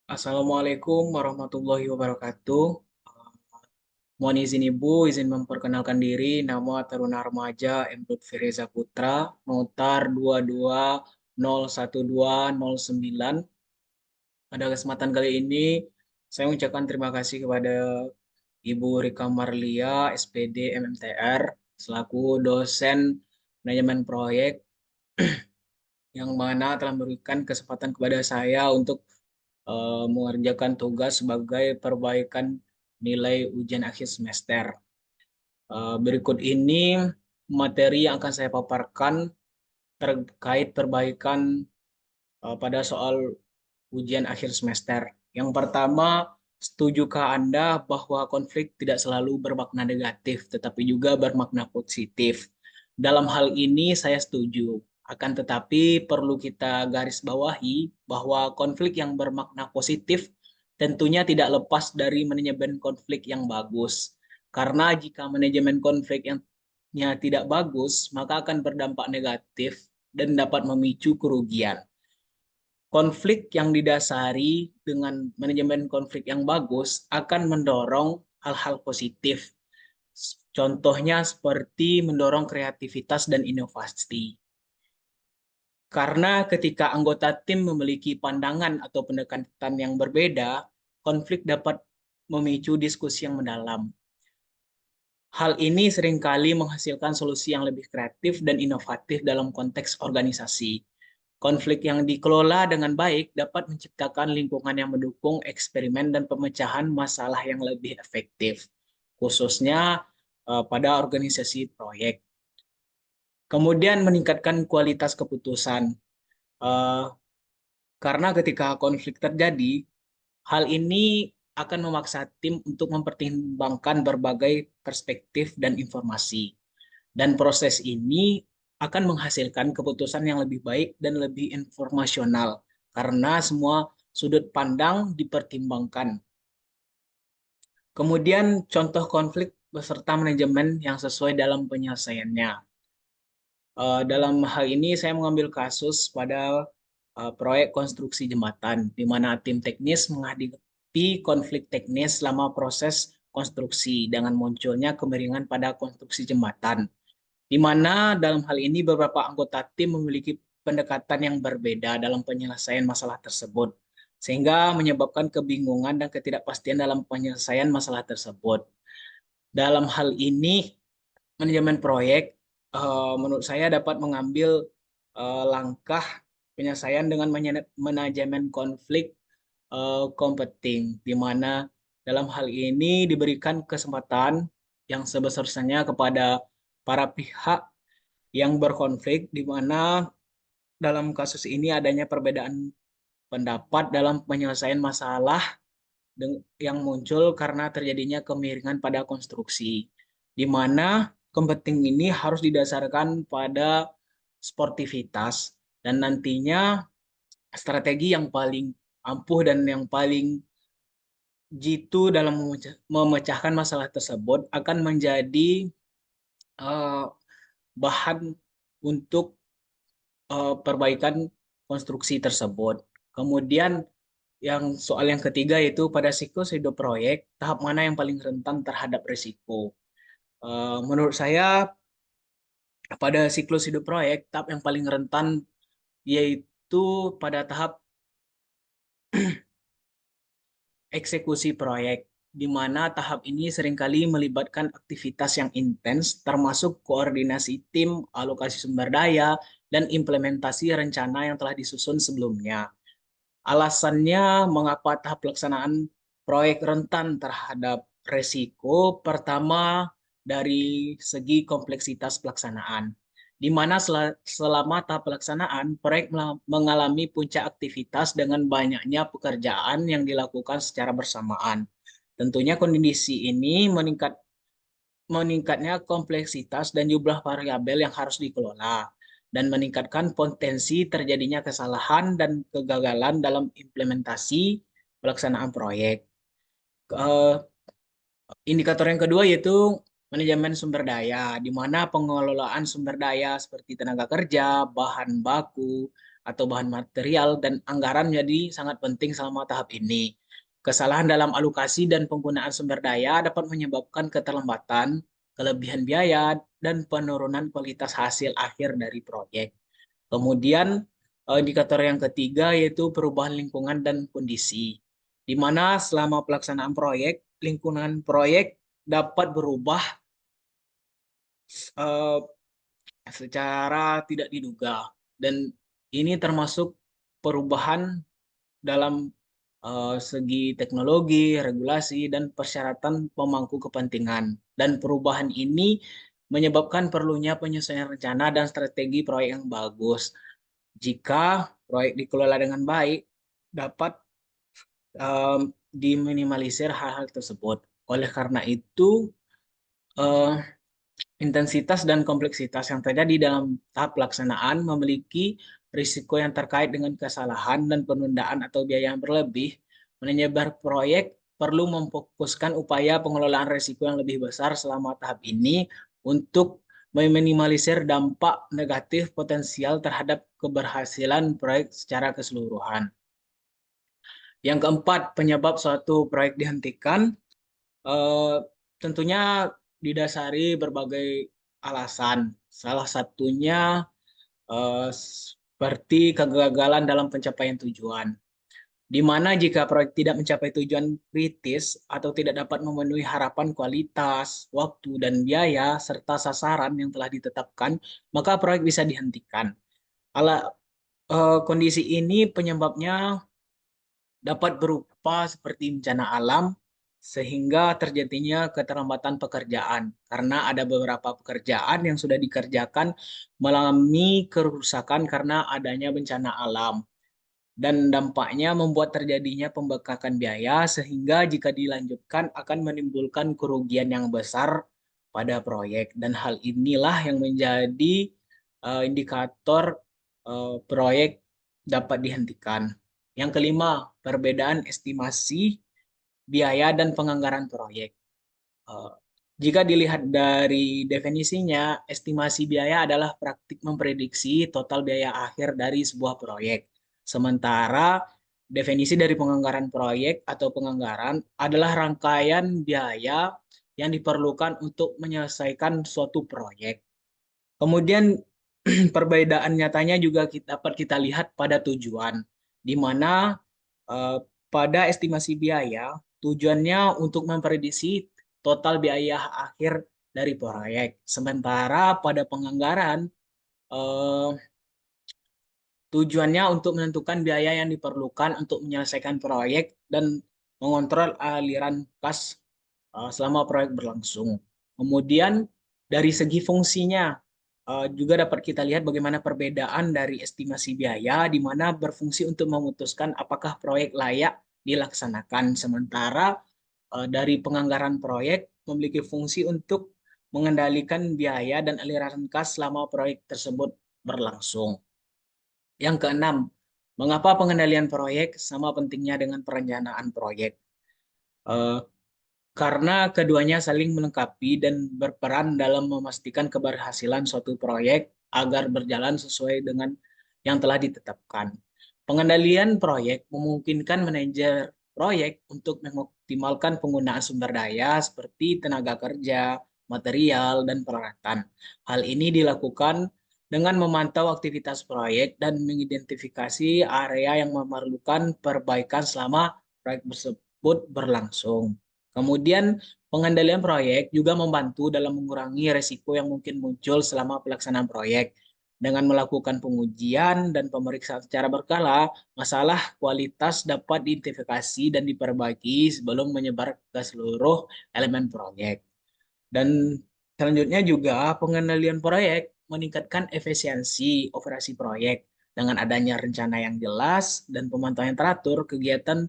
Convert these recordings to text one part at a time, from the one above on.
Assalamualaikum warahmatullahi wabarakatuh. Mohon izin Ibu, izin memperkenalkan diri. Nama Taruna Remaja M. Fireza Putra, notar 22012009. Pada kesempatan kali ini, saya mengucapkan terima kasih kepada Ibu Rika Marlia, SPD MMTR, selaku dosen manajemen proyek yang mana telah memberikan kesempatan kepada saya untuk mengerjakan tugas sebagai perbaikan nilai ujian akhir semester. Berikut ini materi yang akan saya paparkan terkait perbaikan pada soal ujian akhir semester. Yang pertama, setujukah Anda bahwa konflik tidak selalu bermakna negatif, tetapi juga bermakna positif? Dalam hal ini saya setuju. Akan tetapi perlu kita garis bawahi bahwa konflik yang bermakna positif tentunya tidak lepas dari manajemen konflik yang bagus. Karena jika manajemen konflik yang tidak bagus, maka akan berdampak negatif dan dapat memicu kerugian. Konflik yang didasari dengan manajemen konflik yang bagus akan mendorong hal-hal positif. Contohnya seperti mendorong kreativitas dan inovasi. Karena ketika anggota tim memiliki pandangan atau pendekatan yang berbeda, konflik dapat memicu diskusi yang mendalam. Hal ini seringkali menghasilkan solusi yang lebih kreatif dan inovatif dalam konteks organisasi. Konflik yang dikelola dengan baik dapat menciptakan lingkungan yang mendukung eksperimen dan pemecahan masalah yang lebih efektif, khususnya pada organisasi proyek. Kemudian meningkatkan kualitas keputusan. Eh, karena ketika konflik terjadi, hal ini akan memaksa tim untuk mempertimbangkan berbagai perspektif dan informasi. Dan proses ini akan menghasilkan keputusan yang lebih baik dan lebih informasional karena semua sudut pandang dipertimbangkan. Kemudian contoh konflik beserta manajemen yang sesuai dalam penyelesaiannya. Dalam hal ini saya mengambil kasus pada proyek konstruksi jembatan, di mana tim teknis menghadapi konflik teknis selama proses konstruksi dengan munculnya kemiringan pada konstruksi jembatan, di mana dalam hal ini beberapa anggota tim memiliki pendekatan yang berbeda dalam penyelesaian masalah tersebut, sehingga menyebabkan kebingungan dan ketidakpastian dalam penyelesaian masalah tersebut. Dalam hal ini, manajemen proyek menurut saya dapat mengambil langkah penyelesaian dengan manajemen konflik competing, di mana dalam hal ini diberikan kesempatan yang sebesar-besarnya kepada para pihak yang berkonflik, di mana dalam kasus ini adanya perbedaan pendapat dalam penyelesaian masalah yang muncul karena terjadinya kemiringan pada konstruksi, di mana competing ini harus didasarkan pada sportivitas dan nantinya strategi yang paling ampuh dan yang paling jitu dalam memecahkan masalah tersebut akan menjadi uh, bahan untuk perbaikan konstruksi tersebut. Kemudian yang soal yang ketiga yaitu pada siklus hidup proyek, tahap mana yang paling rentan terhadap risiko? Menurut saya pada siklus hidup proyek, tahap yang paling rentan yaitu pada tahap eksekusi proyek, di mana tahap ini seringkali melibatkan aktivitas yang intens, termasuk koordinasi tim, alokasi sumber daya, dan implementasi rencana yang telah disusun sebelumnya. Alasannya mengapa tahap pelaksanaan proyek rentan terhadap resiko, pertama dari segi kompleksitas pelaksanaan, di mana selama tahap pelaksanaan, proyek mengalami puncak aktivitas dengan banyaknya pekerjaan yang dilakukan secara bersamaan. Tentunya kondisi ini meningkatnya kompleksitas dan jumlah variabel yang harus dikelola dan meningkatkan potensi terjadinya kesalahan dan kegagalan dalam implementasi pelaksanaan proyek. Eh, Indikator yang kedua yaitu manajemen sumber daya, di mana pengelolaan sumber daya seperti tenaga kerja, bahan baku, atau bahan material, dan anggaran menjadi sangat penting selama tahap ini. Kesalahan dalam alokasi dan penggunaan sumber daya dapat menyebabkan keterlambatan, kelebihan biaya, dan penurunan kualitas hasil akhir dari proyek. Kemudian indikator yang ketiga yaitu perubahan lingkungan dan kondisi, di mana selama pelaksanaan proyek, lingkungan proyek dapat berubah eh, secara tidak diduga, dan ini termasuk perubahan dalam segi teknologi, regulasi, dan persyaratan pemangku kepentingan. Dan perubahan ini menyebabkan perlunya penyesuaian rencana dan strategi proyek yang bagus. Jika proyek dikelola dengan baik, dapat diminimalisir hal-hal tersebut. Oleh karena itu, eh, intensitas dan kompleksitas yang terjadi dalam tahap pelaksanaan memiliki risiko yang terkait dengan kesalahan dan penundaan atau biaya yang berlebih. Manajemen proyek perlu memfokuskan upaya pengelolaan risiko yang lebih besar selama tahap ini untuk meminimalisir dampak negatif potensial terhadap keberhasilan proyek secara keseluruhan. Yang keempat, penyebab suatu proyek dihentikan tentunya didasari berbagai alasan. Salah satunya seperti kegagalan dalam pencapaian tujuan, di mana jika proyek tidak mencapai tujuan kritis atau tidak dapat memenuhi harapan kualitas, waktu, dan biaya, serta sasaran yang telah ditetapkan, maka proyek bisa dihentikan. Kondisi ini penyebabnya dapat berupa seperti bencana alam, sehingga terjadinya keterlambatan pekerjaan karena ada beberapa pekerjaan yang sudah dikerjakan mengalami kerusakan karena adanya bencana alam, dan dampaknya membuat terjadinya pembengkakan biaya sehingga jika dilanjutkan akan menimbulkan kerugian yang besar pada proyek, dan hal inilah yang menjadi indikator proyek dapat dihentikan. Yang kelima, perbedaan estimasi biaya dan penganggaran proyek. Eh, Jika dilihat dari definisinya, estimasi biaya adalah praktik memprediksi total biaya akhir dari sebuah proyek. Sementara definisi dari penganggaran proyek atau penganggaran adalah rangkaian biaya yang diperlukan untuk menyelesaikan suatu proyek. Kemudian perbedaan nyatanya juga dapat kita lihat pada tujuan, di mana pada estimasi biaya tujuannya untuk memprediksi total biaya akhir dari proyek. Sementara pada penganggaran eh, tujuannya untuk menentukan biaya yang diperlukan untuk menyelesaikan proyek dan mengontrol aliran kas selama proyek berlangsung. Kemudian dari segi fungsinya juga dapat kita lihat bagaimana perbedaan dari estimasi biaya di mana berfungsi untuk memutuskan apakah proyek layak dilaksanakan, sementara dari penganggaran proyek memiliki fungsi untuk mengendalikan biaya dan aliran kas selama proyek tersebut berlangsung. Yang keenam, mengapa pengendalian proyek sama pentingnya dengan perencanaan proyek? Eh, karena keduanya saling melengkapi dan berperan dalam memastikan keberhasilan suatu proyek agar berjalan sesuai dengan yang telah ditetapkan. Pengendalian proyek memungkinkan manajer proyek untuk mengoptimalkan penggunaan sumber daya seperti tenaga kerja, material, dan peralatan. Hal ini dilakukan dengan memantau aktivitas proyek dan mengidentifikasi area yang memerlukan perbaikan selama proyek tersebut berlangsung. Kemudian, pengendalian proyek juga membantu dalam mengurangi risiko yang mungkin muncul selama pelaksanaan proyek. Dengan melakukan pengujian dan pemeriksaan secara berkala, masalah kualitas dapat diidentifikasi dan diperbaiki sebelum menyebar ke seluruh elemen proyek. Dan selanjutnya juga pengendalian proyek meningkatkan efisiensi operasi proyek. Dengan adanya rencana yang jelas dan pemantauan yang teratur, kegiatan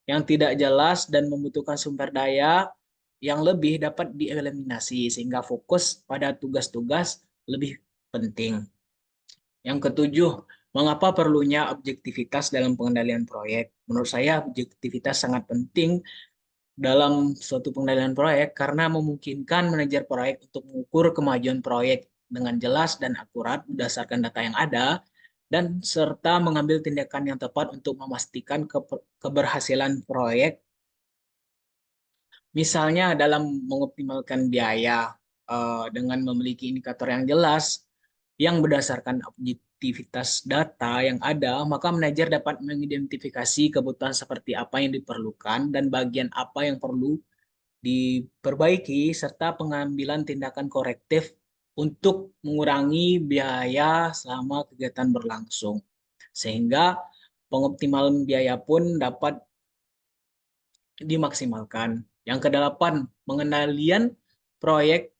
yang tidak jelas dan membutuhkan sumber daya yang lebih dapat dieliminasi sehingga fokus pada tugas-tugas lebih penting. Yang ketujuh, mengapa perlunya objektivitas dalam pengendalian proyek? Menurut saya objektivitas sangat penting dalam suatu pengendalian proyek karena memungkinkan manajer proyek untuk mengukur kemajuan proyek dengan jelas dan akurat berdasarkan data yang ada, dan serta mengambil tindakan yang tepat untuk memastikan keberhasilan proyek, misalnya dalam mengoptimalkan biaya dengan memiliki indikator yang jelas yang berdasarkan objektivitas data yang ada, maka manajer dapat mengidentifikasi kebutuhan seperti apa yang diperlukan dan bagian apa yang perlu diperbaiki serta pengambilan tindakan korektif untuk mengurangi biaya selama kegiatan berlangsung. Sehingga pengoptimalan biaya pun dapat dimaksimalkan. Yang kedelapan, pengendalian proyek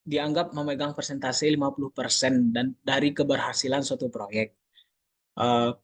dianggap memegang persentase 50% dan dari keberhasilan suatu proyek.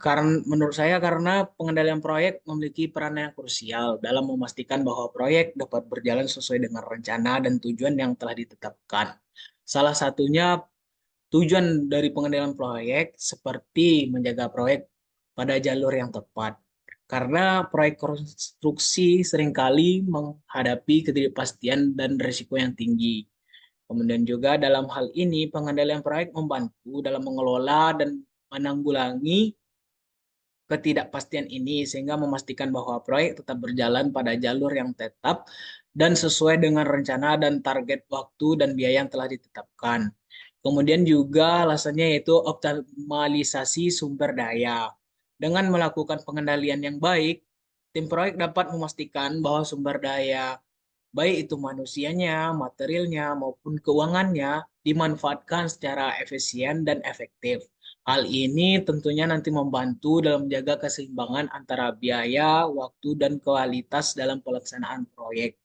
Karena menurut saya karena pengendalian proyek memiliki peran yang krusial dalam memastikan bahwa proyek dapat berjalan sesuai dengan rencana dan tujuan yang telah ditetapkan. Salah satunya tujuan dari pengendalian proyek seperti menjaga proyek pada jalur yang tepat. Karena proyek konstruksi seringkali menghadapi ketidakpastian dan risiko yang tinggi. Kemudian juga dalam hal ini pengendalian proyek membantu dalam mengelola dan menanggulangi ketidakpastian ini sehingga memastikan bahwa proyek tetap berjalan pada jalur yang tetap dan sesuai dengan rencana dan target waktu dan biaya yang telah ditetapkan. Kemudian juga alasannya yaitu optimalisasi sumber daya. Dengan melakukan pengendalian yang baik, tim proyek dapat memastikan bahwa sumber daya baik itu manusianya, materialnya, maupun keuangannya, dimanfaatkan secara efisien dan efektif. Hal ini tentunya nanti membantu dalam menjaga keseimbangan antara biaya, waktu, dan kualitas dalam pelaksanaan proyek.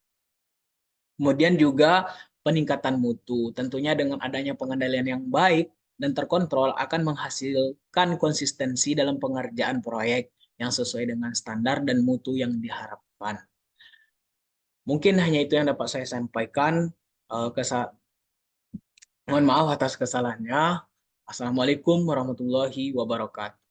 Kemudian juga peningkatan mutu. Tentunya dengan adanya pengendalian yang baik dan terkontrol akan menghasilkan konsistensi dalam pengerjaan proyek yang sesuai dengan standar dan mutu yang diharapkan. Mungkin hanya itu yang dapat saya sampaikan. Eh, Mohon maaf atas kesalahannya. Assalamualaikum warahmatullahi wabarakatuh.